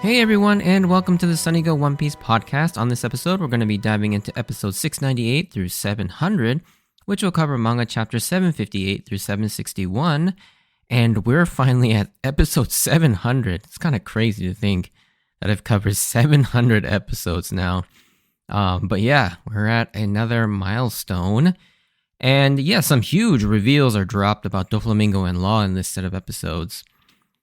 Hey everyone, and welcome to the Sunny Go One Piece podcast. On this episode, we're going to be diving into episodes 698 through 700, which will cover manga chapter 758 through 761. And we're finally at episode 700. It's kind of crazy to think that I've covered 700 episodes now. But yeah, we're at another milestone. And yeah, some huge reveals are dropped about Doflamingo and Law in this set of episodes.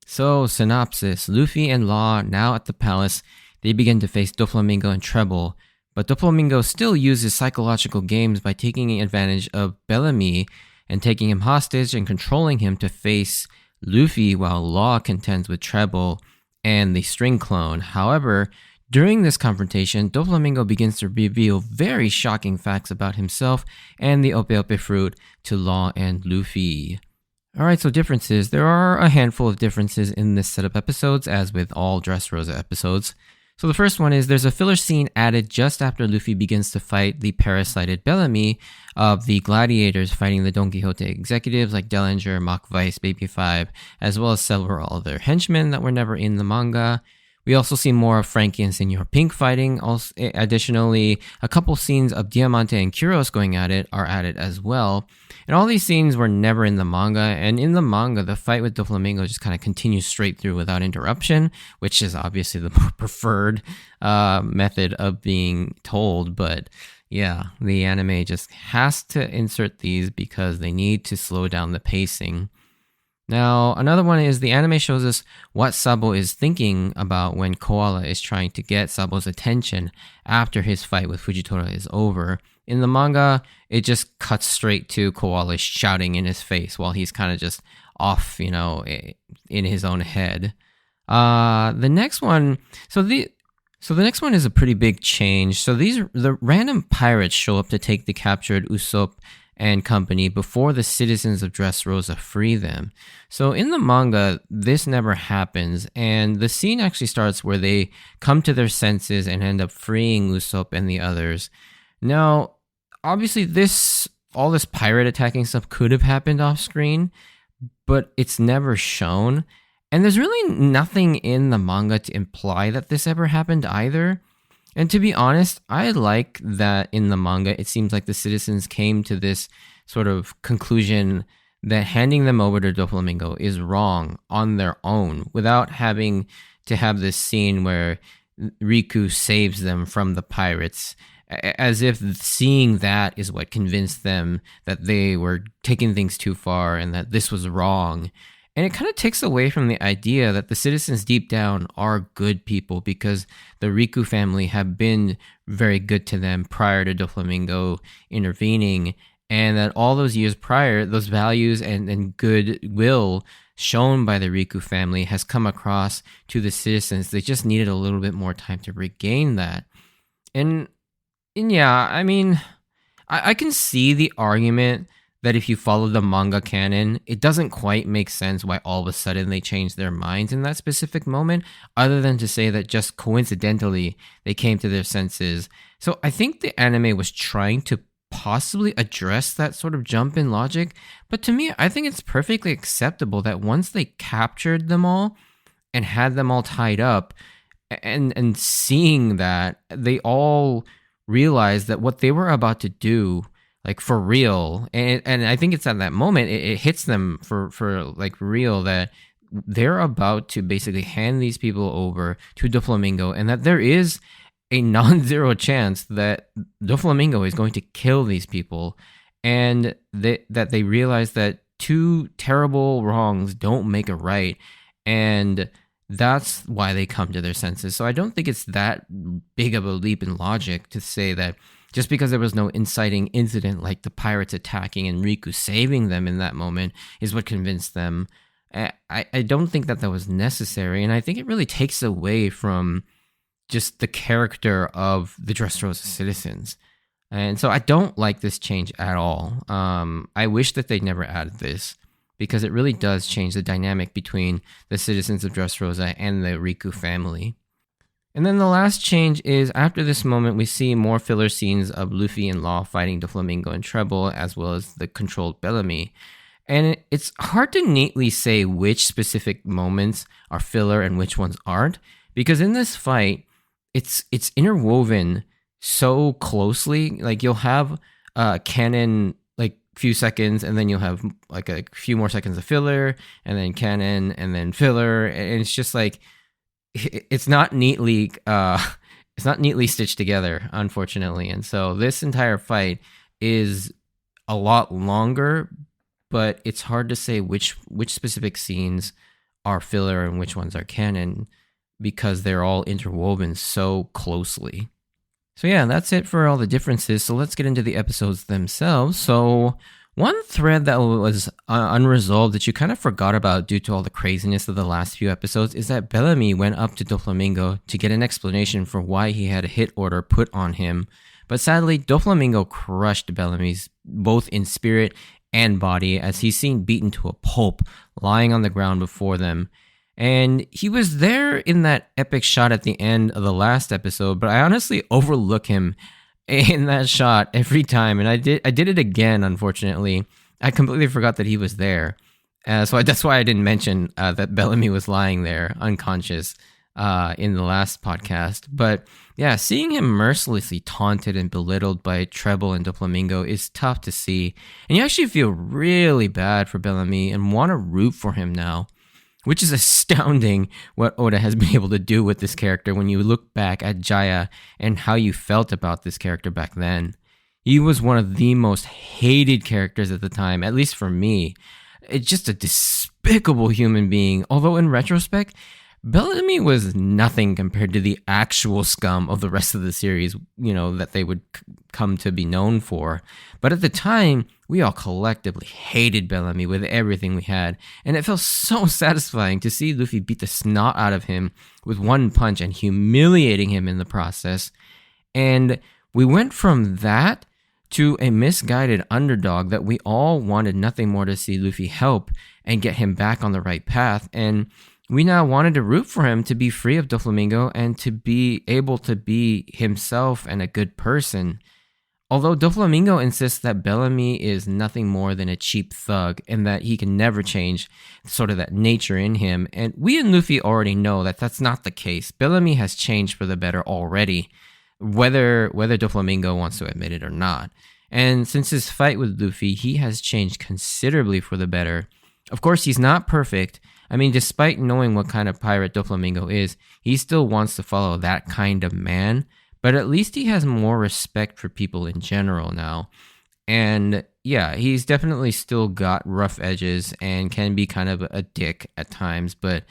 So, synopsis. Luffy and Law, now at the palace, they begin to face Doflamingo and Trebol, but Doflamingo still uses psychological games by taking advantage of Bellamy and taking him hostage and controlling him to face Luffy while Law contends with Trebol and the string clone. However, during this confrontation, Doflamingo begins to reveal very shocking facts about himself and the Ope Ope fruit to Law and Luffy. Alright, so differences. There are a handful of differences in this set of episodes, as with all Dressrosa episodes. So the first one is there's a filler scene added just after Luffy begins to fight the parasited Bellamy of the gladiators fighting the Don Quixote executives like Dellinger, Mach Weiss, Baby 5, as well as several other henchmen that were never in the manga. We also see more of Frankie and Senor Pink fighting. Also, additionally, a couple scenes of Diamante and Kuros going at it are added as well. And all these scenes were never in the manga. And in the manga, the fight with Doflamingo just kind of continues straight through without interruption, which is obviously the preferred method of being told. But yeah, the anime just has to insert these because they need to slow down the pacing. Now, another one is the anime shows us what Sabo is thinking about when Koala is trying to get Sabo's attention after his fight with Fujitora is over. In the manga, it just cuts straight to Koala shouting in his face while he's kind of just off, in his own head. The next one is a pretty big change. So the random pirates show up to take the captured Usopp and company before the citizens of Dressrosa free them. So in the manga, this never happens, and the scene actually starts where they come to their senses and end up freeing Usopp and the others. Now, obviously all this pirate attacking stuff could have happened off screen, but it's never shown, and there's really nothing in the manga to imply that this ever happened either. And to be honest, I like that in the manga, it seems like the citizens came to this sort of conclusion that handing them over to Doflamingo is wrong on their own without having to have this scene where Riku saves them from the pirates, as if seeing that is what convinced them that they were taking things too far and that this was wrong. And it kind of takes away from the idea that the citizens deep down are good people because the Riku family have been very good to them prior to Doflamingo intervening, and that all those years prior, those values and goodwill shown by the Riku family has come across to the citizens. They just needed a little bit more time to regain that. And yeah, I mean, I can see the argument that if you follow the manga canon, it doesn't quite make sense why all of a sudden they changed their minds in that specific moment, other than to say that just coincidentally they came to their senses. So I think the anime was trying to possibly address that sort of jump in logic, but to me, I think it's perfectly acceptable that once they captured them all and had them all tied up, and seeing that, they all realized that what they were about to do, like for real, and I think it's at that moment it hits them for like real that they're about to basically hand these people over to Doflamingo, and that there is a non-zero chance that Doflamingo is going to kill these people, and that they realize that two terrible wrongs don't make a right, and that's why they come to their senses. So I don't think it's that big of a leap in logic to say that just because there was no inciting incident like the pirates attacking and Riku saving them in that moment is what convinced them. I don't think that was necessary, and I think it really takes away from just the character of the Dressrosa citizens. And so I don't like this change at all. I wish that they'd never added this, because it really does change the dynamic between the citizens of Dressrosa and the Riku family. And then the last change is, after this moment, we see more filler scenes of Luffy and Law fighting Doflamingo and Trebol, as well as the controlled Bellamy. And it's hard to neatly say which specific moments are filler and which ones aren't, because in this fight, it's interwoven so closely. Like you'll have canon like few seconds, and then you'll have like a few more seconds of filler, and then canon, and then filler, and it's just like it's not neatly stitched together, unfortunately. And so this entire fight is a lot longer, but it's hard to say which specific scenes are filler and which ones are canon because they're all interwoven so closely. So yeah, that's it for all the differences. So let's get into the episodes themselves. So one thread that was unresolved that you kind of forgot about due to all the craziness of the last few episodes is that Bellamy went up to Doflamingo to get an explanation for why he had a hit order put on him. But sadly, Doflamingo crushed Bellamy's both in spirit and body as he's seen beaten to a pulp lying on the ground before them. And he was there in that epic shot at the end of the last episode, but I honestly overlook him in that shot every time, and I did it again. Unfortunately, I completely forgot that he was there, so that's why I didn't mention that Bellamy was lying there unconscious in the last podcast. But yeah, seeing him mercilessly taunted and belittled by Trebol and Doflamingo is tough to see, and you actually feel really bad for Bellamy and want to root for him now. Which is astounding what Oda has been able to do with this character when you look back at Jaya and how you felt about this character back then. He was one of the most hated characters at the time, at least for me. It's just a despicable human being, although in retrospect, Bellamy was nothing compared to the actual scum of the rest of the series, that they would come to be known for. But at the time, we all collectively hated Bellamy with everything we had, and it felt so satisfying to see Luffy beat the snot out of him with one punch and humiliating him in the process. And we went from that to a misguided underdog that we all wanted nothing more to see Luffy help and get him back on the right path, and we now wanted to root for him to be free of Doflamingo and to be able to be himself and a good person. Although Doflamingo insists that Bellamy is nothing more than a cheap thug and that he can never change sort of that nature in him, and we and Luffy already know that that's not the case. Bellamy has changed for the better already, whether Doflamingo wants to admit it or not. And since his fight with Luffy, he has changed considerably for the better. Of course, he's not perfect. I mean, despite knowing what kind of pirate Doflamingo is, he still wants to follow that kind of man, but at least he has more respect for people in general now. And yeah, he's definitely still got rough edges and can be kind of a dick at times, but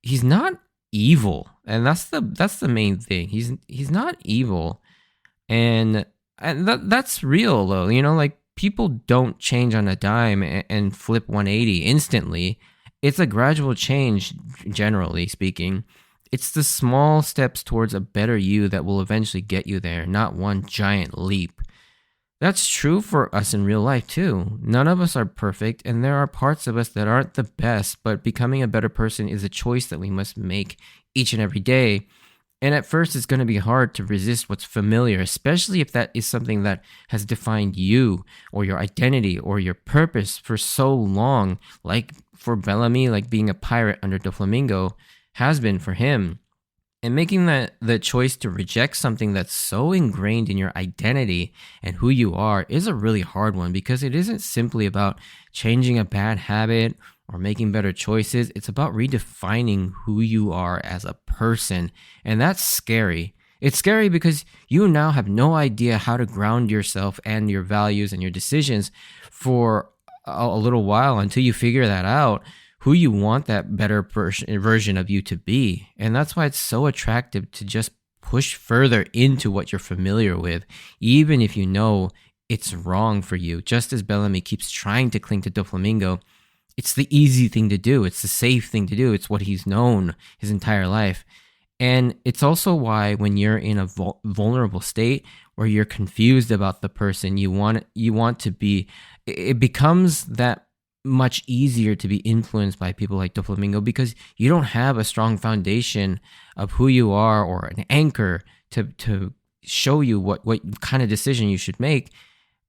he's not evil. And that's the main thing. He's not evil. And that's real though, like people don't change on a dime and flip 180 instantly. It's a gradual change, generally speaking. It's the small steps towards a better you that will eventually get you there, not one giant leap. That's true for us in real life too. None of us are perfect, and there are parts of us that aren't the best, but becoming a better person is a choice that we must make each and every day. And at first, it's going to be hard to resist what's familiar, especially if that is something that has defined you or your identity or your purpose for so long, like for Bellamy, like being a pirate under Doflamingo has been for him. And making the choice to reject something that's so ingrained in your identity and who you are is a really hard one, because it isn't simply about changing a bad habit or making better choices. It's about redefining who you are as a person. And that's scary. It's scary because you now have no idea how to ground yourself and your values and your decisions for a little while until you figure that out, who you want that better version of you to be. And that's why it's so attractive to just push further into what you're familiar with, even if you know it's wrong for you. Just as Bellamy keeps trying to cling to Doflamingo, it's the easy thing to do. It's the safe thing to do. It's what he's known his entire life. And it's also why when you're in a vulnerable state where you're confused about the person you want to be, it becomes that much easier to be influenced by people like Doflamingo, because you don't have a strong foundation of who you are or an anchor to show you what kind of decision you should make,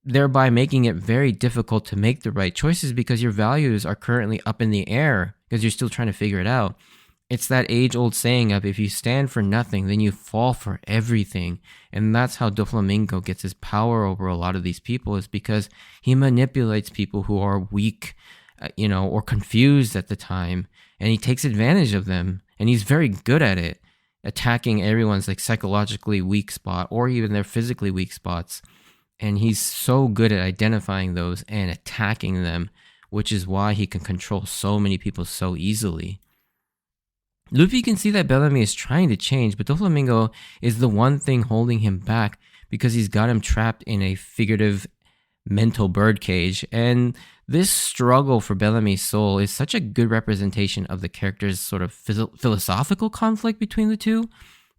thereby making it very difficult to make the right choices because your values are currently up in the air because you're still trying to figure it out. It's that age-old saying of if you stand for nothing, then you fall for everything. And that's how Doflamingo gets his power over a lot of these people, is because he manipulates people who are weak, or confused at the time, and he takes advantage of them. And he's very good at it, attacking everyone's like psychologically weak spot or even their physically weak spots. And he's so good at identifying those and attacking them, which is why he can control so many people so easily. Luffy can see that Bellamy is trying to change, but Doflamingo is the one thing holding him back because he's got him trapped in a figurative mental birdcage. And this struggle for Bellamy's soul is such a good representation of the character's sort of philosophical conflict between the two.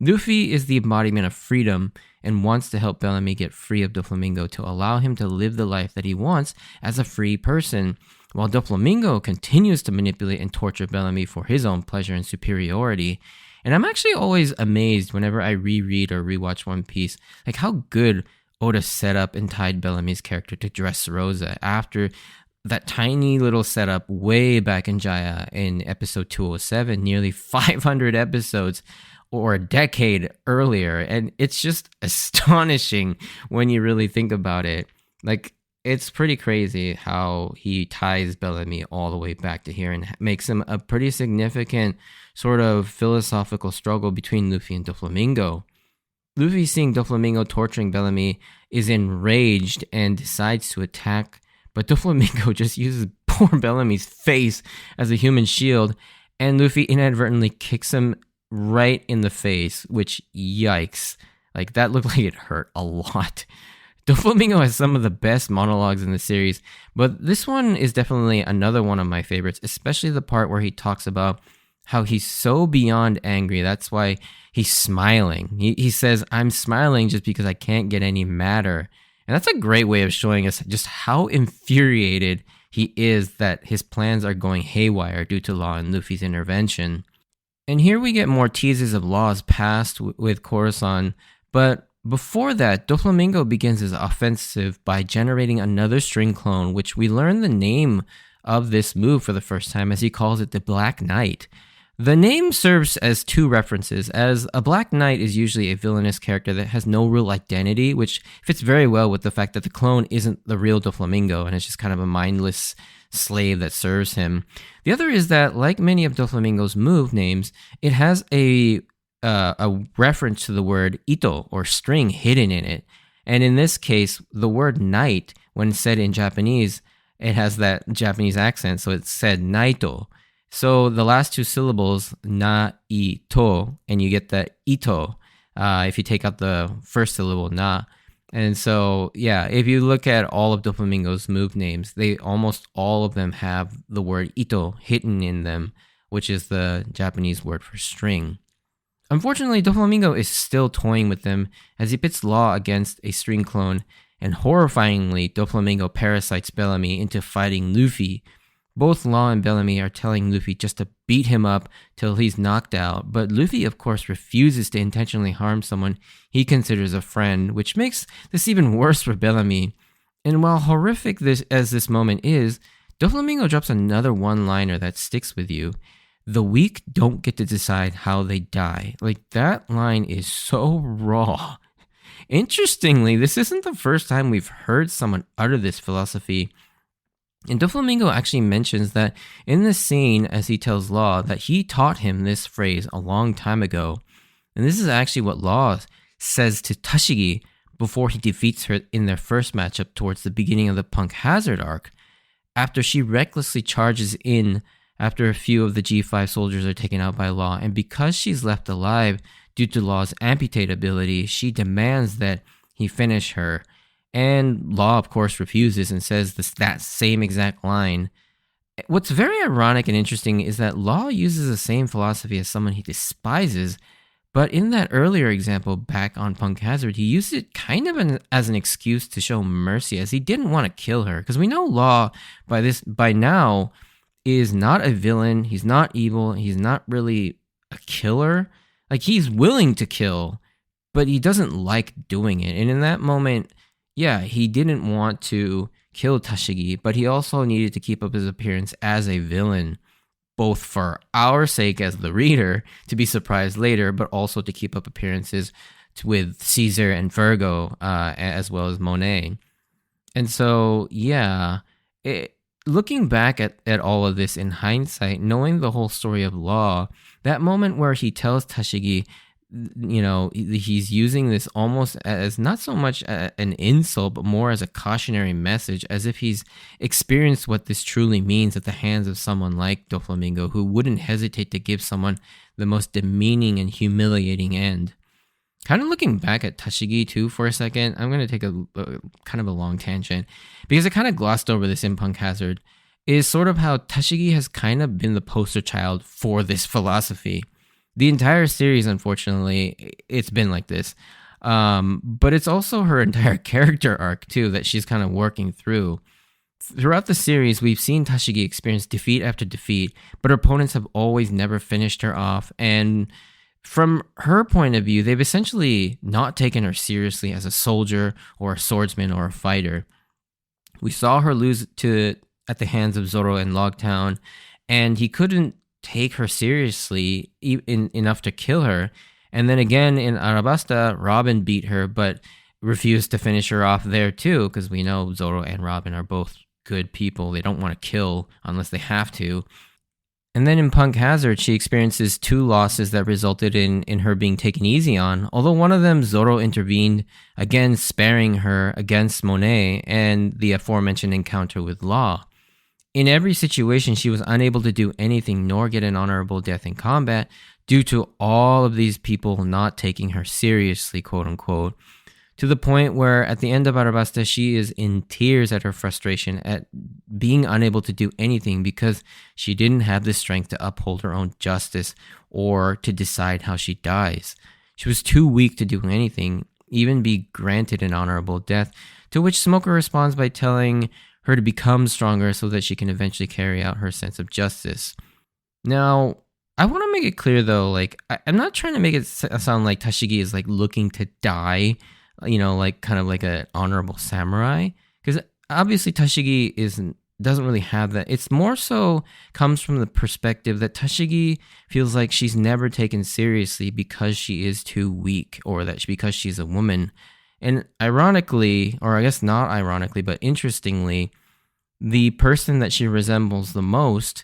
Luffy is the embodiment of freedom and wants to help Bellamy get free of Doflamingo to allow him to live the life that he wants as a free person, while Doflamingo continues to manipulate and torture Bellamy for his own pleasure and superiority. And I'm actually always amazed whenever I reread or rewatch One Piece, like how good Oda set up and tied Bellamy's character to Dressrosa after that tiny little setup way back in Jaya in episode 207, nearly 500 episodes or a decade earlier. And it's just astonishing when you really think about it. Like, it's pretty crazy how he ties Bellamy all the way back to here and makes him a pretty significant sort of philosophical struggle between Luffy and Doflamingo. Luffy, seeing Doflamingo torturing Bellamy, is enraged and decides to attack, but Doflamingo just uses poor Bellamy's face as a human shield, and Luffy inadvertently kicks him right in the face, which, yikes. Like, that looked like it hurt a lot. Doflamingo has some of the best monologues in the series, but this one is definitely another one of my favorites, especially the part where he talks about how he's so beyond angry. That's why he's smiling. He says, "I'm smiling just because I can't get any madder." And that's a great way of showing us just how infuriated he is that his plans are going haywire due to Law and Luffy's intervention. And here we get more teases of Law's past with Coruscant, but before that, Doflamingo begins his offensive by generating another string clone, which we learn the name of this move for the first time, as he calls it the Black Knight. The name serves as two references, as a Black Knight is usually a villainous character that has no real identity, which fits very well with the fact that the clone isn't the real Doflamingo and it's just kind of a mindless slave that serves him. The other is that, like many of Doflamingo's move names, it has a reference to the word ito, or string, hidden in it. And in this case, the word knight, when said in Japanese, it has that Japanese accent, so it's said naito. So the last two syllables, na, I, to, and you get the ito if you take out the first syllable, na. And so, yeah, if you look at all of Doflamingo's move names, they almost all of them have the word ito hidden in them, which is the Japanese word for string. Unfortunately, Doflamingo is still toying with them as he pits Law against a string clone, and horrifyingly, Doflamingo parasites Bellamy into fighting Luffy. Both Law and Bellamy are telling Luffy just to beat him up till he's knocked out, but Luffy, of course, refuses to intentionally harm someone he considers a friend, which makes this even worse for Bellamy. And while horrific as this moment is, Doflamingo drops another one-liner that sticks with you. The weak don't get to decide how they die. Like, that line is so raw. Interestingly, this isn't the first time we've heard someone utter this philosophy. And Doflamingo actually mentions that in this scene, as he tells Law that he taught him this phrase a long time ago. And this is actually what Law says to Tashigi before he defeats her in their first matchup towards the beginning of the Punk Hazard arc. After she recklessly charges in after a few of the G5 soldiers are taken out by Law, and because she's left alive due to Law's amputate ability, she demands that he finish her. And Law, of course, refuses and says that same exact line. What's very ironic and interesting is that Law uses the same philosophy as someone he despises, but in that earlier example back on Punk Hazard, he used it kind of as an excuse to show mercy, as he didn't want to kill her. Because we know Law, by now, is not a villain, he's not evil, he's not really a killer. Like, he's willing to kill, but he doesn't like doing it. And in that moment, yeah, he didn't want to kill Tashigi, but he also needed to keep up his appearance as a villain. both for our sake as the reader to be surprised later, but also to keep up appearances with Caesar and Virgo, as well as Monet. And so, yeah, looking back at all of this in hindsight, knowing the whole story of Law, that moment where he tells Tashigi, he's using this almost as not so much an insult, but more as a cautionary message, as if he's experienced what this truly means at the hands of someone like Doflamingo, who wouldn't hesitate to give someone the most demeaning and humiliating end. Kind of looking back at Tashigi too for a second, I'm going to take a kind of a long tangent, because I kind of glossed over this in Punk Hazard, is sort of how Tashigi has kind of been the poster child for this philosophy. The entire series, unfortunately, it's been like this. But it's also her entire character arc, too, that she's kind of working through. Throughout the series, we've seen Tashigi experience defeat after defeat, but her opponents have always never finished her off. And from her point of view, they've essentially not taken her seriously as a soldier or a swordsman or a fighter. We saw her lose at the hands of Zoro in Logtown, and he couldn't take her seriously enough to kill her. And then again in Arabasta, Robin beat her, but refused to finish her off there too, because we know Zoro and Robin are both good people. They don't want to kill unless they have to. And then in Punk Hazard, she experiences 2 losses that resulted in her being taken easy on, although one of them, Zoro intervened, again sparing her against Monet and the aforementioned encounter with Law. In every situation, she was unable to do anything nor get an honorable death in combat due to all of these people not taking her seriously, quote unquote, to the point where at the end of Arabasta, she is in tears at her frustration at being unable to do anything because she didn't have the strength to uphold her own justice or to decide how she dies. She was too weak to do anything, even be granted an honorable death, to which Smoker responds by telling her to become stronger so that she can eventually carry out her sense of justice. Now, I want to make it clear though, I'm not trying to make it sound like Tashigi is looking to die, kind of like an honorable samurai, because obviously Tashigi doesn't really have that. It's more so comes from the perspective that Tashigi feels like she's never taken seriously because she is too weak, or because she's a woman. And ironically, or I guess not ironically, but interestingly, the person that she resembles the most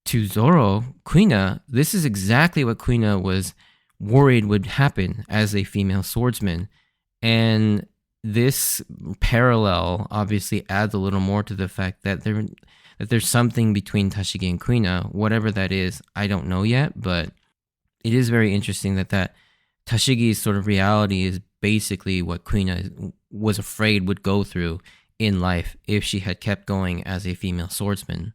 to Zoro, Kuina, this is exactly what Kuina was worried would happen as a female swordsman. And this parallel obviously adds a little more to the fact that there's something between Tashigi and Kuina. Whatever that is, I don't know yet, but it is very interesting that Tashigi's sort of reality is basically what Kuina was afraid would go through in life if she had kept going as a female swordsman.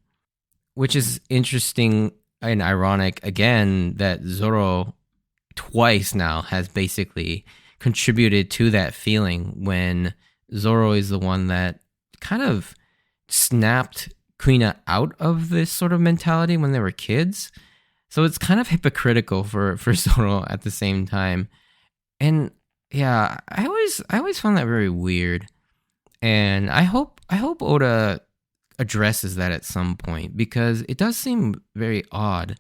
Which is interesting and ironic, again, that Zoro twice now has basically contributed to that feeling, when Zoro is the one that kind of snapped Kuina out of this sort of mentality when they were kids. So it's kind of hypocritical for Zoro at the same time. And yeah, I always found that very weird. And I hope Oda addresses that at some point, because it does seem very odd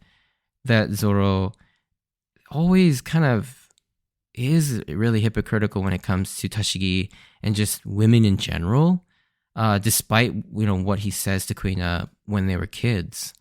that Zoro always kind of is really hypocritical when it comes to Tashigi and just women in general, despite what he says to Kuina when they were kids.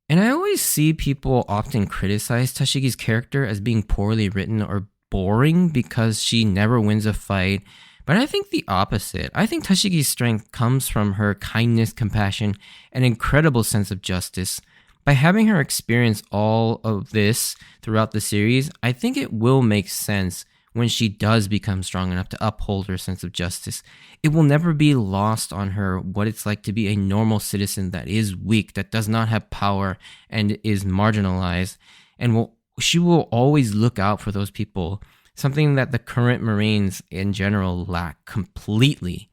And I always see people often criticize Tashigi's character as being poorly written or boring because she never wins a fight. But I think the opposite. I think Tashigi's strength comes from her kindness, compassion, and incredible sense of justice. By having her experience all of this throughout the series, I think it will make sense when she does become strong enough to uphold her sense of justice. It will never be lost on her what it's like to be a normal citizen that is weak, that does not have power, and is marginalized. And she will always look out for those people, something that the current Marines in general lack completely.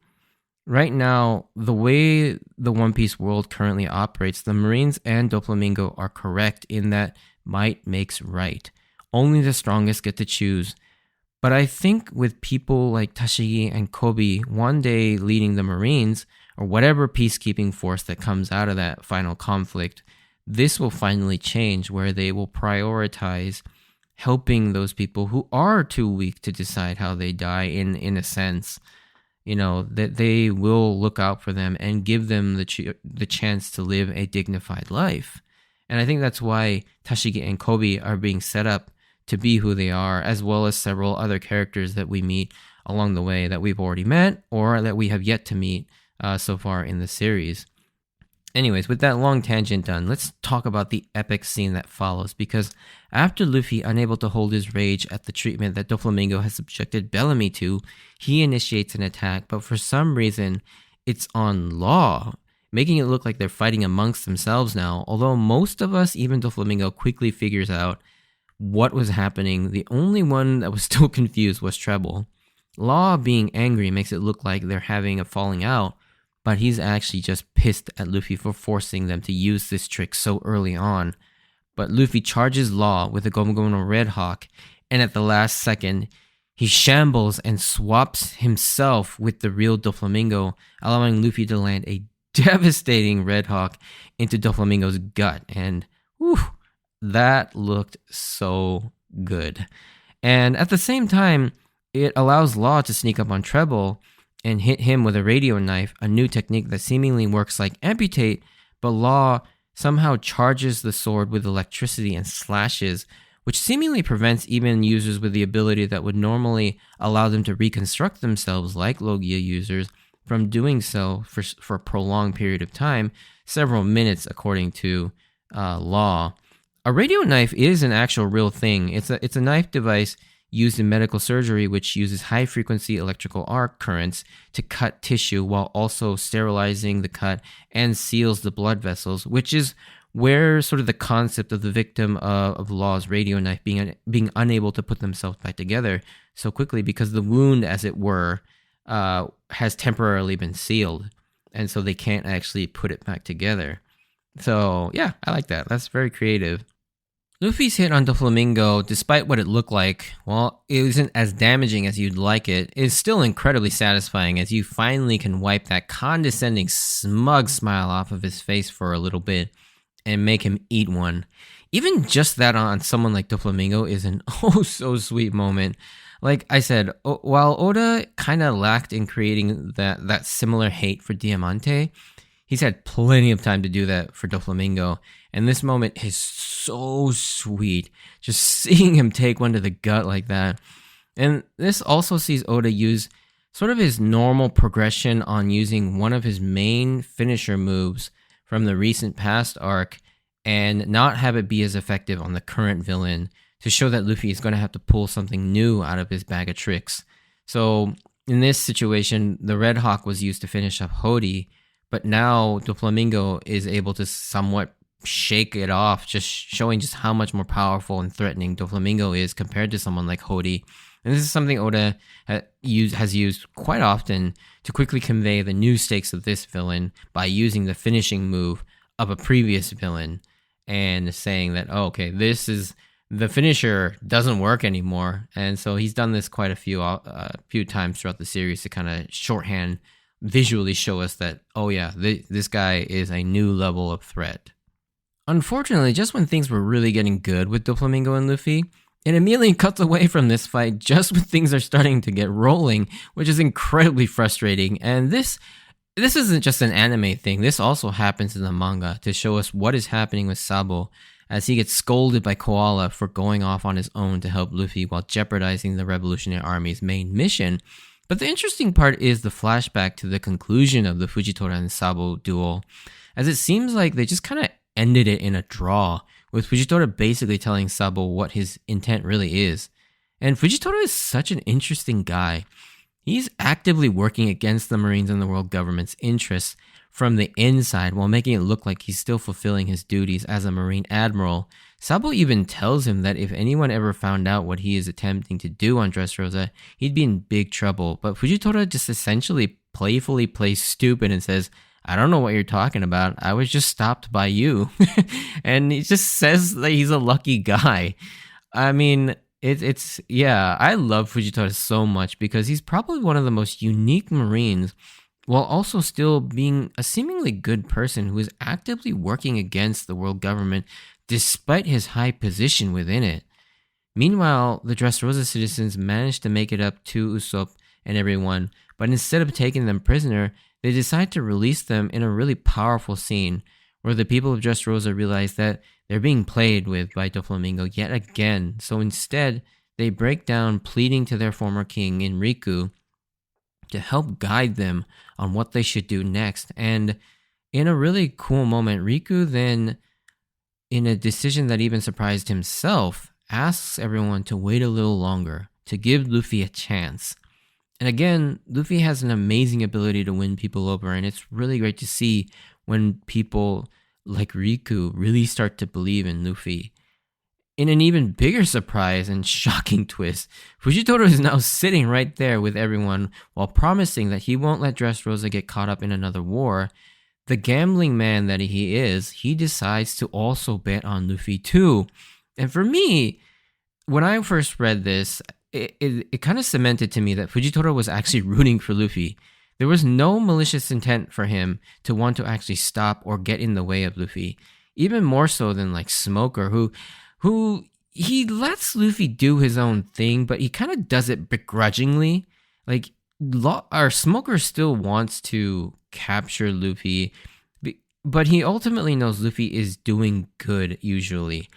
Right now, the way the One Piece world currently operates, the Marines and Doflamingo are correct in that might makes right. Only the strongest get to choose. But I think with people like Tashigi and Kobe one day leading the Marines, or whatever peacekeeping force that comes out of that final conflict, this will finally change, where they will prioritize helping those people who are too weak to decide how they die, in a sense. That they will look out for them and give them the chance to live a dignified life. And I think that's why Tashigi and Kobe are being set up to be who they are, as well as several other characters that we meet along the way that we've already met or that we have yet to meet so far in the series. Anyways, with that long tangent done, let's talk about the epic scene that follows, because after Luffy, unable to hold his rage at the treatment that Doflamingo has subjected Bellamy to, he initiates an attack, but for some reason, it's on Law, making it look like they're fighting amongst themselves now. Although most of us, even Doflamingo, quickly figures out what was happening. The only one that was still confused was Trebol. Law being angry makes it look like they're having a falling out, but he's actually just pissed at Luffy for forcing them to use this trick so early on. But Luffy charges Law with a Gomu Gomu no Red Hawk, and at the last second, he shambles and swaps himself with the real Doflamingo, allowing Luffy to land a devastating Red Hawk into Doflamingo's gut. And whew, that looked so good. And at the same time, it allows Law to sneak up on Trebol and hit him with a radio knife, a new technique that seemingly works like amputate, but Law somehow charges the sword with electricity and slashes, which seemingly prevents even users with the ability that would normally allow them to reconstruct themselves, like Logia users, from doing so for a prolonged period of time, several minutes according to Law. A radio knife is an actual real thing. It's a knife device used in medical surgery, which uses high-frequency electrical arc currents to cut tissue while also sterilizing the cut and seals the blood vessels, which is where sort of the concept of the victim of Law's radio knife being unable to put themselves back together so quickly, because the wound, as it were, has temporarily been sealed, and so they can't actually put it back together. So yeah, I like that. That's very creative. Luffy's hit on Doflamingo, despite what it looked like, well, it isn't as damaging as you'd like it, is still incredibly satisfying, as you finally can wipe that condescending, smug smile off of his face for a little bit and make him eat one. Even just that on someone like Doflamingo is an oh so sweet moment. Like I said, while Oda kind of lacked in creating that similar hate for Diamante, he's had plenty of time to do that for Doflamingo, and this moment is so sweet, just seeing him take one to the gut like that. And this also sees Oda use sort of his normal progression on using one of his main finisher moves from the recent past arc and not have it be as effective on the current villain, to show that Luffy is going to have to pull something new out of his bag of tricks. So in this situation, the Red Hawk was used to finish up Hody, but now Doflamingo is able to somewhat shake it off, just showing just how much more powerful and threatening Doflamingo is compared to someone like Hody. And this is something Oda has used quite often to quickly convey the new stakes of this villain by using the finishing move of a previous villain and saying that, oh, okay, this is the finisher doesn't work anymore. And so he's done this quite a few times throughout the series to kind of shorthand, visually show us that, oh yeah, this guy is a new level of threat. Unfortunately, just when things were really getting good with Doflamingo and Luffy, it immediately cuts away from this fight just when things are starting to get rolling, which is incredibly frustrating. And this isn't just an anime thing. This also happens in the manga to show us what is happening with Sabo, as he gets scolded by Koala for going off on his own to help Luffy while jeopardizing the Revolutionary Army's main mission. But the interesting part is the flashback to the conclusion of the Fujitora and Sabo duel, as it seems like they just kind of ended it in a draw, with Fujitora basically telling Sabo what his intent really is. And Fujitora is such an interesting guy. He's actively working against the Marines and the world government's interests from the inside, while making it look like he's still fulfilling his duties as a Marine Admiral. Sabo even tells him that if anyone ever found out what he is attempting to do on Dressrosa, he'd be in big trouble. But Fujitora just essentially playfully plays stupid and says, I don't know what you're talking about. I was just stopped by you. And he just says that he's a lucky guy. I mean, I love Fujitora so much because he's probably one of the most unique Marines while also still being a seemingly good person who is actively working against the world government despite his high position within it. Meanwhile, the Dressrosa citizens manage to make it up to Usopp and everyone, but instead of taking them prisoner, they decide to release them in a really powerful scene where the people of Dressrosa realize that they're being played with by Doflamingo yet again. So instead, they break down pleading to their former king, Enriku, to help guide them on what they should do next. And in a really cool moment, Riku then, in a decision that even surprised himself, asks everyone to wait a little longer, to give Luffy a chance. And again, Luffy has an amazing ability to win people over, and it's really great to see when people like Riku really start to believe in Luffy. In an even bigger surprise and shocking twist, Fujitora is now sitting right there with everyone while promising that he won't let Dressrosa get caught up in another war. The gambling man that he is, he decides to also bet on Luffy too. And for me, when I first read this, it kind of cemented to me that Fujitora was actually rooting for Luffy. There was no malicious intent for him to want to actually stop or get in the way of Luffy. Even more so than like Smoker, who he lets Luffy do his own thing, but he kind of does it begrudgingly. Like, our Smoker still wants to capture Luffy, but he ultimately knows Luffy is doing good usually.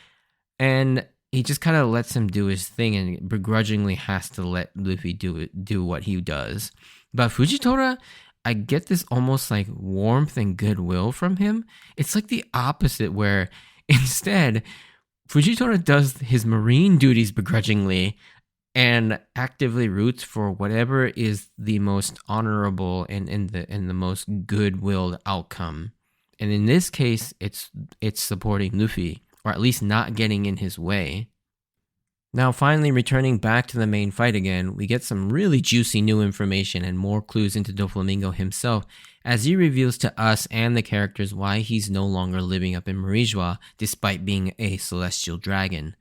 And he just kind of lets him do his thing and begrudgingly has to let Luffy do what he does. But Fujitora, I get this almost like warmth and goodwill from him. It's like the opposite, where instead Fujitora does his marine duties begrudgingly and actively roots for whatever is the most honorable and the most good-willed outcome. And in this case, it's supporting Luffy, or at least not getting in his way. Now, finally, returning back to the main fight again, we get some really juicy new information and more clues into Doflamingo himself, as he reveals to us and the characters why he's no longer living up in Marijois despite being a celestial dragon.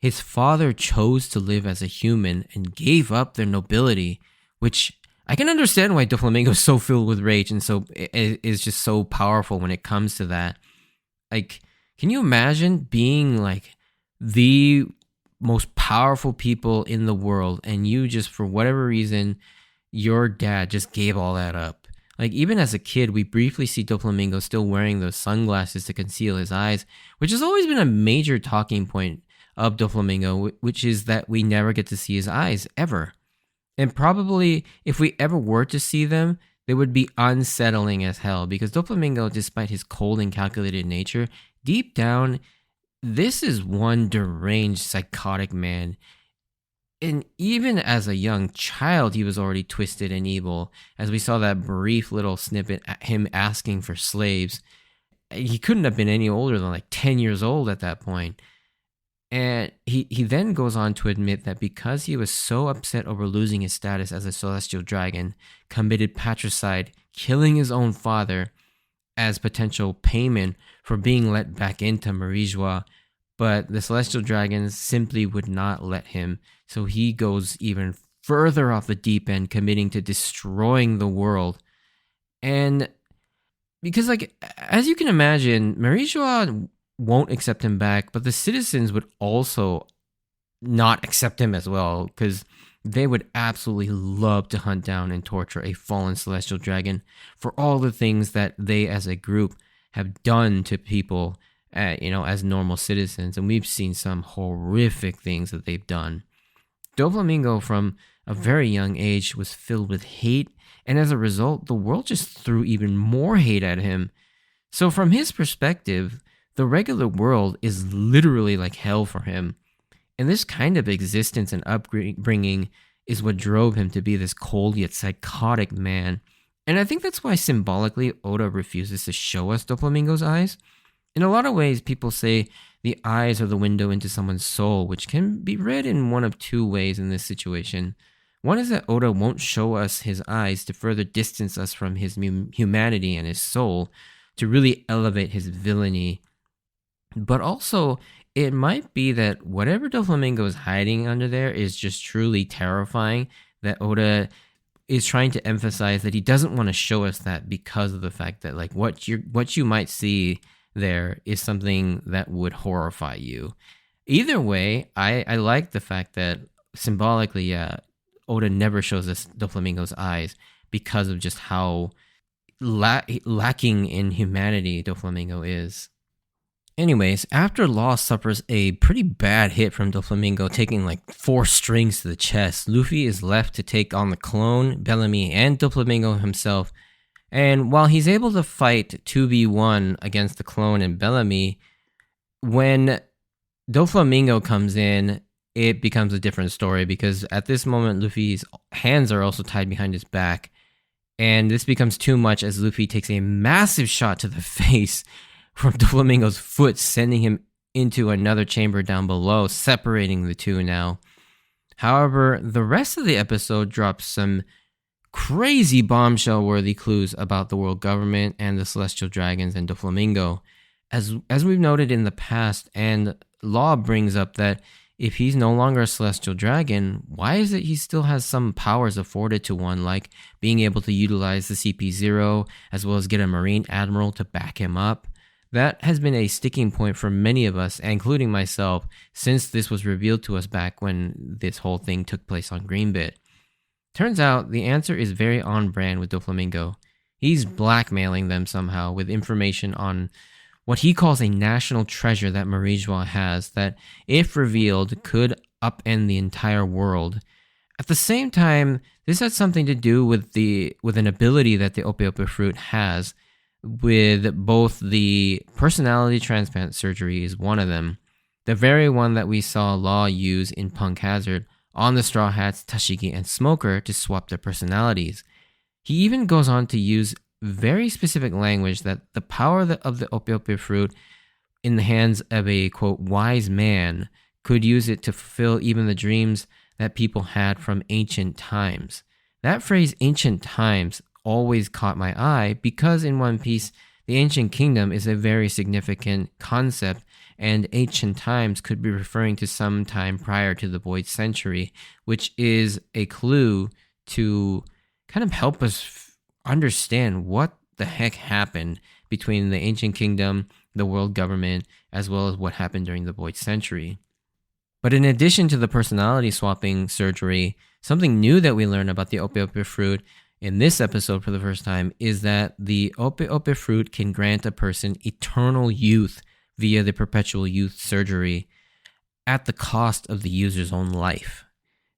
His father chose to live as a human and gave up their nobility, which I can understand why Doflamingo is so filled with rage and so is just so powerful when it comes to that. Like, can you imagine being like the most powerful people in the world and you just, for whatever reason, your dad just gave all that up? Like, even as a kid, we briefly see Doflamingo still wearing those sunglasses to conceal his eyes, which has always been a major talking point of Doflamingo, which is that we never get to see his eyes ever. And probably if we ever were to see them, they would be unsettling as hell, because Doflamingo, despite his cold and calculated nature, deep down, this is one deranged, psychotic man. And even as a young child, he was already twisted and evil, as we saw that brief little snippet at him asking for slaves. He couldn't have been any older than like 10 years old at that point. And he then goes on to admit that because he was so upset over losing his status as a celestial dragon, committed patricide, killing his own father as potential payment for being let back into Marijois, but the celestial dragons simply would not let him, so he goes even further off the deep end, committing to destroying the world. And because, like, as you can imagine, Marijois won't accept him back, but the citizens would also not accept him as well, because they would absolutely love to hunt down and torture a fallen celestial dragon for all the things that they as a group have done to people, as normal citizens. And we've seen some horrific things that they've done. Doflamingo, from a very young age, was filled with hate, and as a result, the world just threw even more hate at him. So from his perspective, the regular world is literally like hell for him. And this kind of existence and upbringing is what drove him to be this cold yet psychotic man. And I think that's why symbolically Oda refuses to show us Doflamingo's eyes. In a lot of ways, people say the eyes are the window into someone's soul, which can be read in one of two ways in this situation. One is that Oda won't show us his eyes to further distance us from his humanity and his soul, to really elevate his villainy. But also, it might be that whatever Doflamingo is hiding under there is just truly terrifying, that Oda is trying to emphasize that he doesn't want to show us that because of the fact that like what you might see there is something that would horrify you. Either way, I like the fact that symbolically, yeah, Oda never shows us Doflamingo's eyes because of just how lacking in humanity Doflamingo is. Anyways, after Law suffers a pretty bad hit from Doflamingo, taking like 4 strings to the chest, Luffy is left to take on the clone, Bellamy, and Doflamingo himself. And while he's able to fight 2v1 against the clone and Bellamy, when Doflamingo comes in, it becomes a different story because at this moment, Luffy's hands are also tied behind his back. And this becomes too much as Luffy takes a massive shot to the face from Doflamingo's foot, sending him into another chamber down below, separating the two now. However, the rest of the episode drops some crazy bombshell-worthy clues about the world government and the Celestial Dragons and Doflamingo. As we've noted in the past, and Law brings up that if he's no longer a Celestial Dragon, why is it he still has some powers afforded to one, like being able to utilize the CP0, as well as get a Marine Admiral to back him up? That has been a sticking point for many of us, including myself, since this was revealed to us back when this whole thing took place on Greenbit. Turns out the answer is very on brand with Doflamingo. He's blackmailing them somehow with information on what he calls a national treasure that Marijua has that, if revealed, could upend the entire world. At the same time, this has something to do with an ability that the Ope Ope fruit has, with both the personality transplant surgery is one of them, the very one that we saw Law use in Punk Hazard on the Straw Hats, Tashigi, and Smoker to swap their personalities. He even goes on to use very specific language that the power of the Ope Ope fruit in the hands of a, quote, wise man could use it to fulfill even the dreams that people had from ancient times. That phrase, ancient times, always caught my eye because in One Piece, the ancient kingdom is a very significant concept, and ancient times could be referring to some time prior to the Void Century, which is a clue to kind of help us understand what the heck happened between the ancient kingdom, the world government, as well as what happened during the Void Century. But in addition to the personality swapping surgery, something new that we learn about the Ope Ope fruit in this episode for the first time is that the Ope Ope fruit can grant a person eternal youth via the perpetual youth surgery at the cost of the user's own life.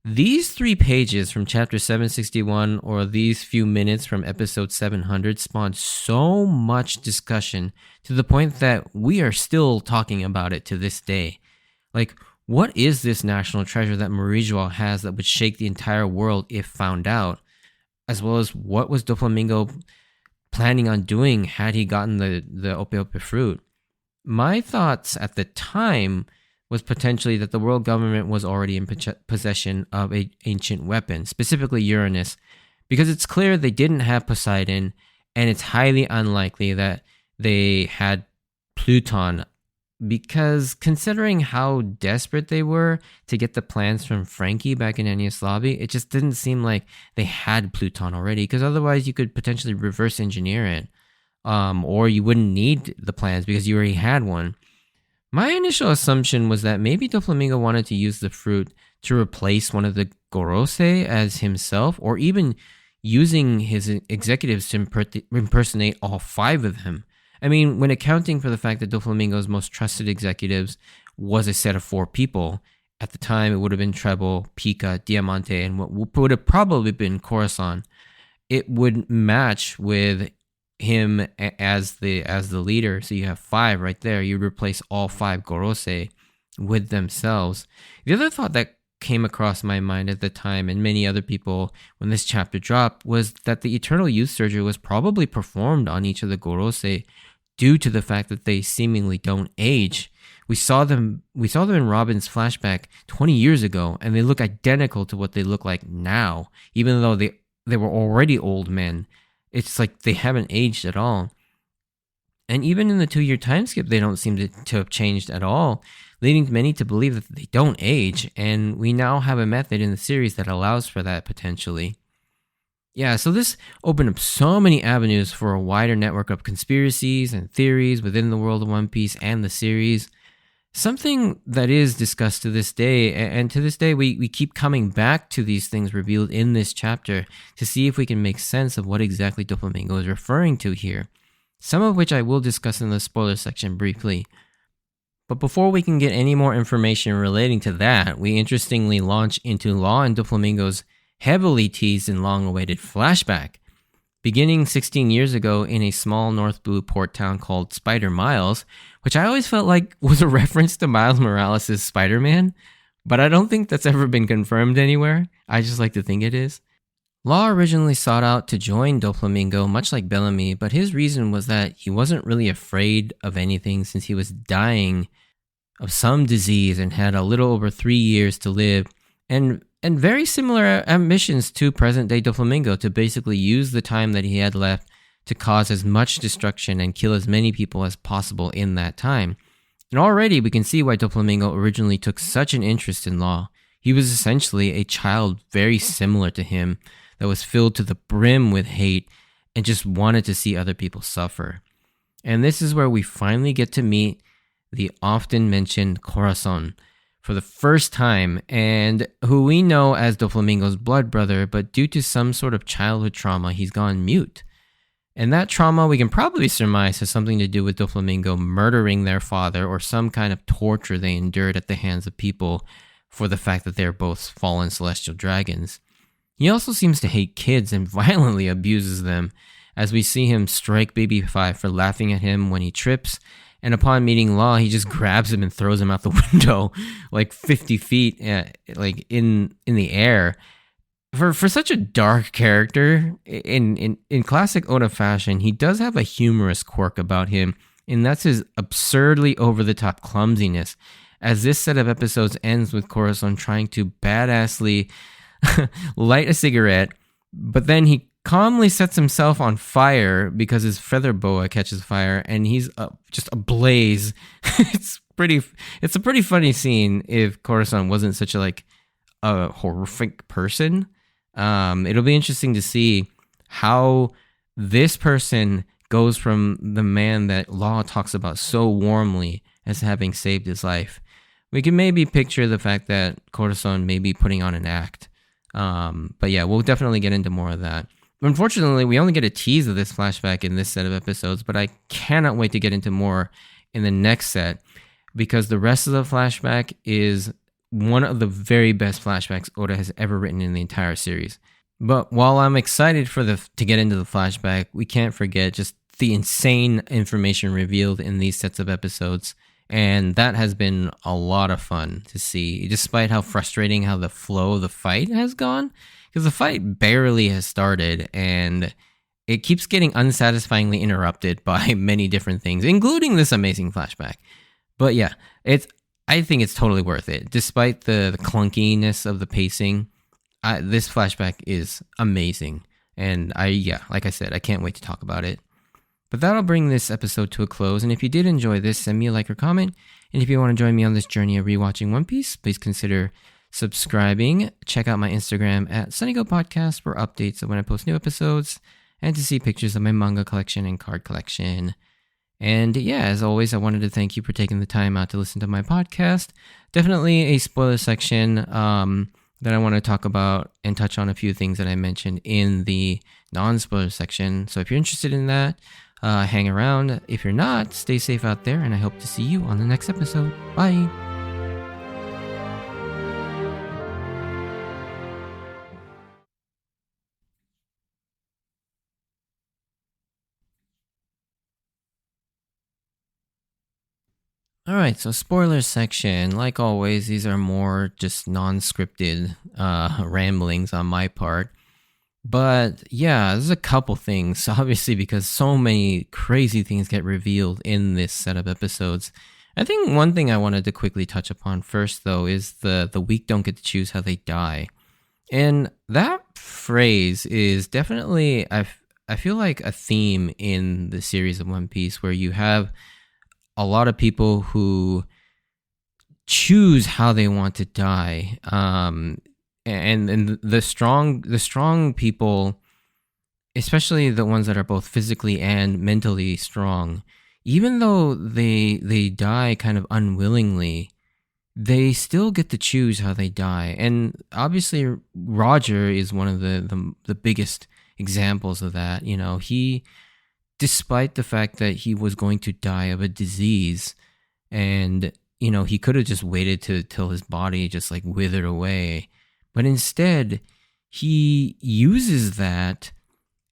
These 3 pages from chapter 761 or these few minutes from episode 700 spawned so much discussion to the point that we are still talking about it to this day. Like, what is this national treasure that Marijua has that would shake the entire world if found out? As well as what was Doflamingo planning on doing had he gotten the Ope Ope fruit? My thoughts at the time was potentially that the world government was already in possession of an ancient weapon, specifically Uranus, because it's clear they didn't have Poseidon, and it's highly unlikely that they had Pluton, because considering how desperate they were to get the plans from Frankie back in Enies Lobby, it just didn't seem like they had Pluton already, because otherwise you could potentially reverse engineer it, or you wouldn't need the plans because you already had one. My initial assumption was that maybe Doflamingo wanted to use the fruit to replace one of the Gorosei as himself, or even using his executives to impersonate all 5 of them. I mean, when accounting for the fact that Doflamingo's most trusted executives was a set of 4 people, at the time it would have been Trebol, Pika, Diamante, and what would have probably been Coruscant. It would match with him as the leader, so you have 5 right there. You replace all 5 Gorosei with themselves. The other thought that came across my mind at the time, and many other people when this chapter dropped, was that the Eternal Youth surgery was probably performed on each of the Gorosei due to the fact that they seemingly don't age. We saw them in Robin's flashback 20 years ago, and they look identical to what they look like now, even though they were already old men. It's like they haven't aged at all. And even in the 2-year time skip, they don't seem to have changed at all, leading many to believe that they don't age, and we now have a method in the series that allows for that potentially. Yeah, so this opened up so many avenues for a wider network of conspiracies and theories within the world of One Piece and the series. Something that is discussed to this day, and to this day, we keep coming back to these things revealed in this chapter to see if we can make sense of what exactly Doflamingo is referring to here. Some of which I will discuss in the spoiler section briefly. But before we can get any more information relating to that, we interestingly launch into Law and Doflamingo's heavily teased and long-awaited flashback. Beginning 16 years ago in a small North Blue port town called Spider Miles, which I always felt like was a reference to Miles Morales' Spider-Man, but I don't think that's ever been confirmed anywhere. I just like to think it is. Law originally sought out to join Doflamingo, much like Bellamy, but his reason was that he wasn't really afraid of anything since he was dying of some disease and had a little over 3 years to live, and very similar ambitions to present-day Doflamingo to basically use the time that he had left to cause as much destruction and kill as many people as possible in that time. And already we can see why Doflamingo originally took such an interest in Law. He was essentially a child very similar to him that was filled to the brim with hate and just wanted to see other people suffer. And this is where we finally get to meet the often mentioned Corazon for the first time, and who we know as Doflamingo's blood brother, but due to some sort of childhood trauma, he's gone mute. And that trauma we can probably surmise has something to do with Doflamingo murdering their father or some kind of torture they endured at the hands of people for the fact that they're both fallen celestial dragons. He also seems to hate kids and violently abuses them, as we see him strike Baby Five for laughing at him when he trips, and upon meeting Law, he just grabs him and throws him out the window, like 50 feet, like in the air. For such a dark character, in classic Oda fashion, he does have a humorous quirk about him, and that's his absurdly over-the-top clumsiness, as this set of episodes ends with Corazon trying to badassly light a cigarette, but then he calmly sets himself on fire because his feather boa catches fire, and he's just ablaze. It's a pretty funny scene if Corazon wasn't such a horrific person. It'll be interesting to see how this person goes from the man that Law talks about so warmly as having saved his life. We can maybe picture the fact that Corazon may be putting on an act. But yeah, we'll definitely get into more of that. Unfortunately, we only get a tease of this flashback in this set of episodes, but I cannot wait to get into more in the next set, because the rest of the flashback is one of the very best flashbacks Oda has ever written in the entire series. But while I'm excited to get into the flashback, we can't forget just the insane information revealed in these sets of episodes, and that has been a lot of fun to see, despite how frustrating how the flow of the fight has gone. Because the fight barely has started, and it keeps getting unsatisfyingly interrupted by many different things, including this amazing flashback. But yeah, I think it's totally worth it. Despite the clunkiness of the pacing, this flashback is amazing. And like I said, I can't wait to talk about it. But that'll bring this episode to a close, and if you did enjoy this, send me a like or comment. And if you want to join me on this journey of rewatching One Piece, please consider subscribing. Check out my Instagram at SunnyGoPodcast for updates of when I post new episodes and to see pictures of my manga collection and card collection. And yeah, as always, I wanted to thank you for taking the time out to listen to my podcast. Definitely a spoiler section that I want to talk about and touch on a few things that I mentioned in the non-spoiler section. So if you're interested in that, hang around. If you're not, stay safe out there, and I hope to see you on the next episode. Bye! All right, so spoiler section. Like always, these are more just non-scripted ramblings on my part. But yeah, there's a couple things, obviously, because so many crazy things get revealed in this set of episodes. I think one thing I wanted to quickly touch upon first, though, is the weak don't get to choose how they die. And that phrase is definitely, I feel like, a theme in the series of One Piece, where you have a lot of people who choose how they want to die, and the strong people especially the ones that are both physically and mentally strong, even though they die kind of unwillingly, they still get to choose how they die. And obviously Roger is one of the biggest examples of that. You know, he, despite the fact that he was going to die of a disease, and you know, he could have just waited till his body just like withered away, but instead he uses that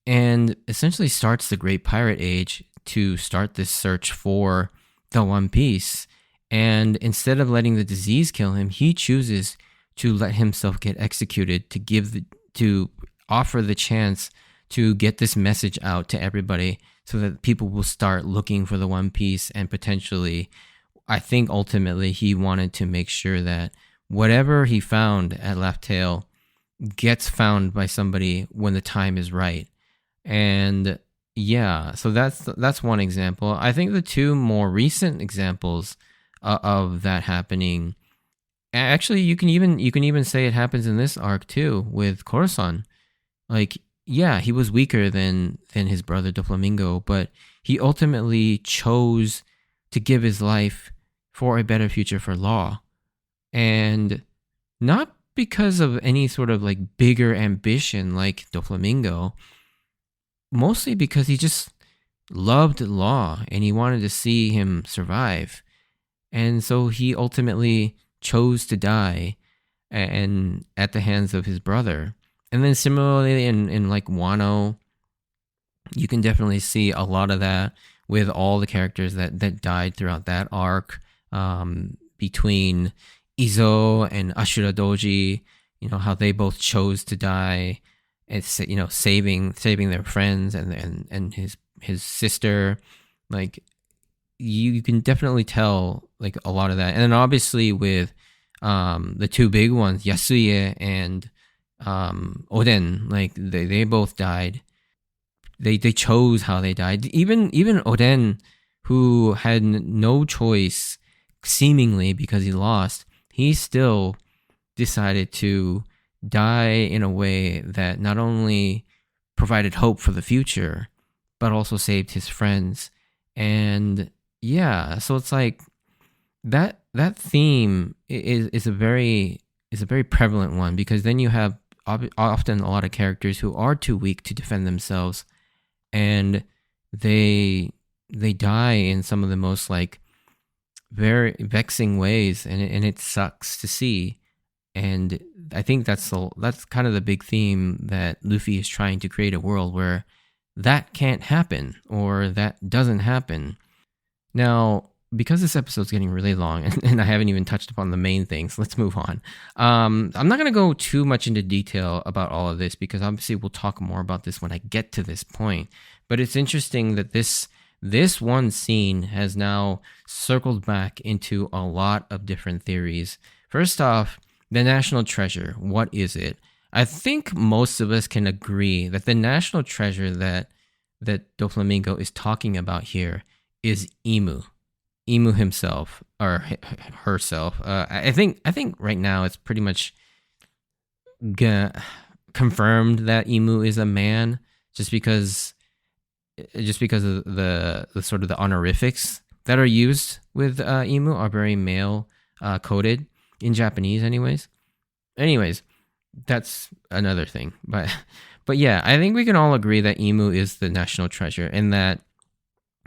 and essentially starts the Great Pirate Age to start this search for the One Piece. And instead of letting the disease kill him, he chooses to let himself get executed to offer the chance to get this message out to everybody so that people will start looking for the One Piece. And potentially, I think ultimately he wanted to make sure that whatever he found at Laugh Tale gets found by somebody when the time is right. And yeah, so that's one example. I think the two more recent examples of that happening, actually, you can even say it happens in this arc too with Coruscant. Like, yeah, he was weaker than his brother Doflamingo, but he ultimately chose to give his life for a better future for Law, and not because of any sort of like bigger ambition like Doflamingo, mostly because he just loved Law and he wanted to see him survive. And so he ultimately chose to die and at the hands of his brother. And then similarly in like Wano, you can definitely see a lot of that with all the characters that died throughout that arc, between Izo and Ashura Doji, you know, how they both chose to die. It's, you know, saving their friends and his sister. Like, you can definitely tell like a lot of that. And then obviously with the two big ones, Yasuye and Oden, like they both died. They chose how they died. Even Oden, who had no choice seemingly because he lost, he still decided to die in a way that not only provided hope for the future, but also saved his friends. And yeah, so it's like that theme is a very prevalent one, because then you have often a lot of characters who are too weak to defend themselves, and they die in some of the most like very vexing ways, and it sucks to see. And I think that's kind of the big theme, that Luffy is trying to create a world where that can't happen, or that doesn't happen. Now, because this episode's getting really long and I haven't even touched upon the main things, let's move on. I'm not going to go too much into detail about all of this, because obviously we'll talk more about this when I get to this point. But it's interesting that this one scene has now circled back into a lot of different theories. First off, the national treasure. What is it? I think most of us can agree that the national treasure that Doflamingo is talking about here is Imu himself, or herself. I think right now it's pretty much confirmed that Imu is a man, just because of the sort of the honorifics that are used with Imu are very male coded in Japanese, anyways. That's another thing, but yeah, I think we can all agree that Imu is the national treasure, and that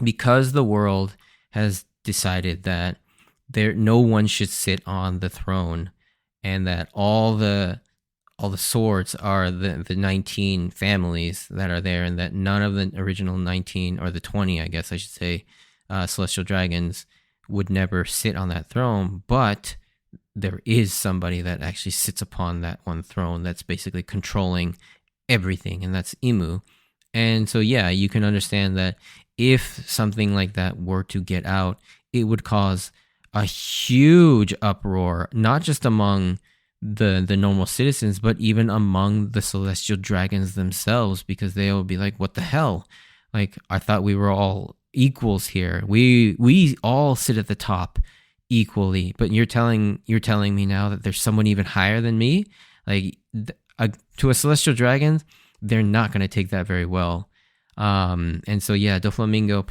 because the world has decided that no one should sit on the throne, and that all the swords are the 19 families that are there, and that none of the original 19, or the 20, I guess I should say, celestial dragons would never sit on that throne, but there is somebody that actually sits upon that one throne that's basically controlling everything, and that's Imu. And so, yeah, you can understand that if something like that were to get out, it would cause a huge uproar, not just among the normal citizens, but even among the celestial dragons themselves, because they will be like, what the hell? Like, I thought we were all equals here. We all sit at the top equally, but you're telling me now that there's someone even higher than me? Like, to a celestial dragon, they're not going to take that very well. And so, yeah, Doflamingo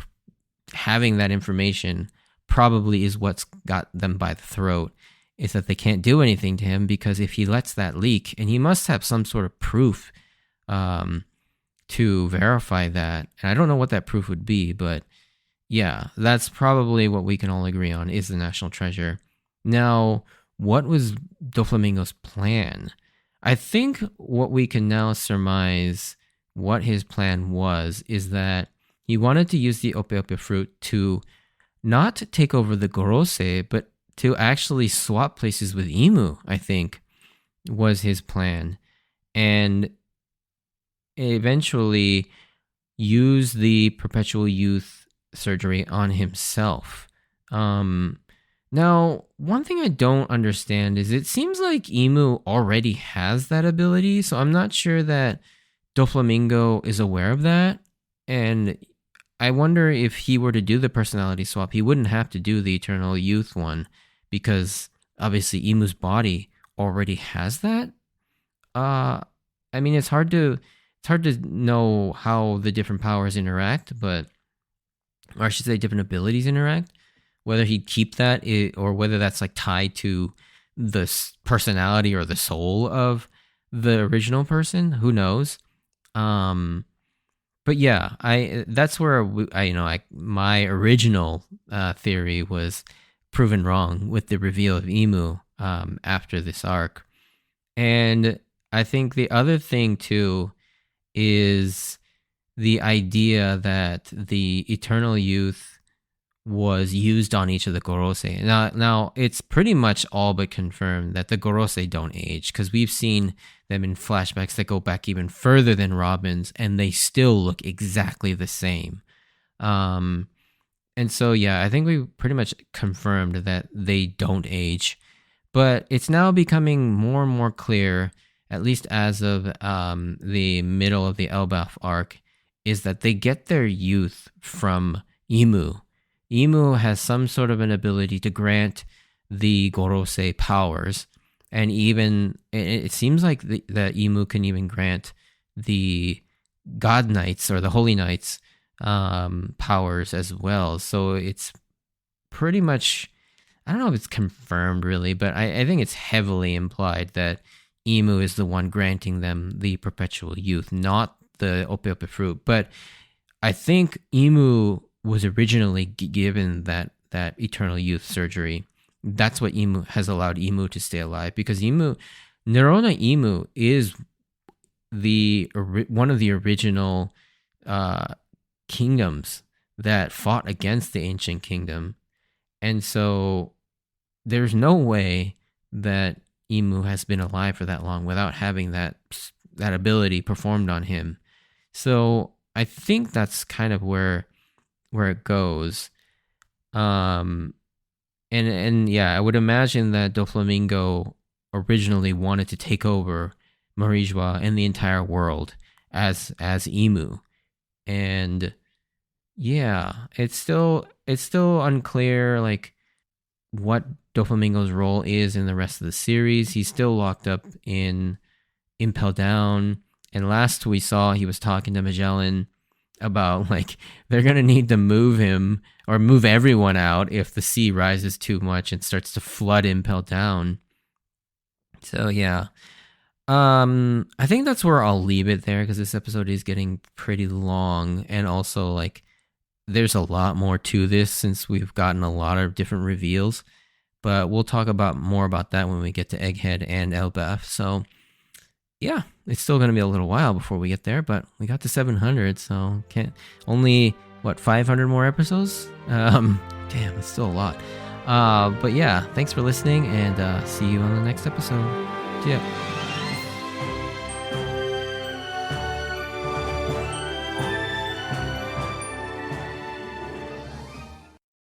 having that information probably is what's got them by the throat, is that they can't do anything to him, because if he lets that leak, and he must have some sort of proof to verify that. And I don't know what that proof would be, but yeah, that's probably what we can all agree on is the national treasure. Now, what was Doflamingo's plan? I think what we can now surmise what his plan was is that he wanted to use the Ope Ope fruit to not take over the Gorose, but to actually swap places with Imu, I think, was his plan. And eventually use the perpetual youth surgery on himself. Now, one thing I don't understand is it seems like Imu already has that ability, so I'm not sure that Doflamingo is aware of that. And I wonder if he were to do the personality swap, he wouldn't have to do the eternal youth one, because obviously Imu's body already has that. I mean, it's hard to know how the different powers interact, or I should say different abilities interact, whether he'd keep that or whether that's like tied to the personality or the soul of the original person. Who knows? But yeah, that's where my original theory was proven wrong with the reveal of Imu after this arc. And I think the other thing too is the idea that the eternal youth was used on each of the Gorose. Now it's pretty much all but confirmed that the Gorose don't age, because we've seen them in flashbacks that go back even further than Robin's, and they still look exactly the same. And so, yeah, I think we pretty much confirmed that they don't age. But it's now becoming more and more clear, at least as of the middle of the Elbaf arc, is that they get their youth from Imu. Imu has some sort of an ability to grant the Gorose powers, and even it seems like that Imu can even grant the God Knights or the Holy Knights powers as well. So it's pretty much, I don't know if it's confirmed really, but I think it's heavily implied that Imu is the one granting them the perpetual youth, not the Ope Ope fruit. But I think Imu was originally given that eternal youth surgery. That's what Imu has allowed Imu to stay alive, because Nerona Imu is one of the original kingdoms that fought against the ancient kingdom. And so there's no way that Imu has been alive for that long without having that ability performed on him. So I think that's kind of where it goes. And yeah, I would imagine that Doflamingo originally wanted to take over Marijua and the entire world as Imu. And yeah, it's still unclear like what Doflamingo's role is in the rest of the series. He's still locked up in Impel Down, and last we saw he was talking to Magellan about like they're gonna need to move him or move everyone out if the sea rises too much and starts to flood Impel Down. So yeah, I think that's where I'll leave it there, because this episode is getting pretty long, and also like there's a lot more to this since we've gotten a lot of different reveals. But we'll talk more about that when we get to Egghead and Elbaf. So yeah, it's still going to be a little while before we get there, but we got to 700, so only 500 more episodes? Damn, it's still a lot. But yeah, thanks for listening, and see you on the next episode. See ya.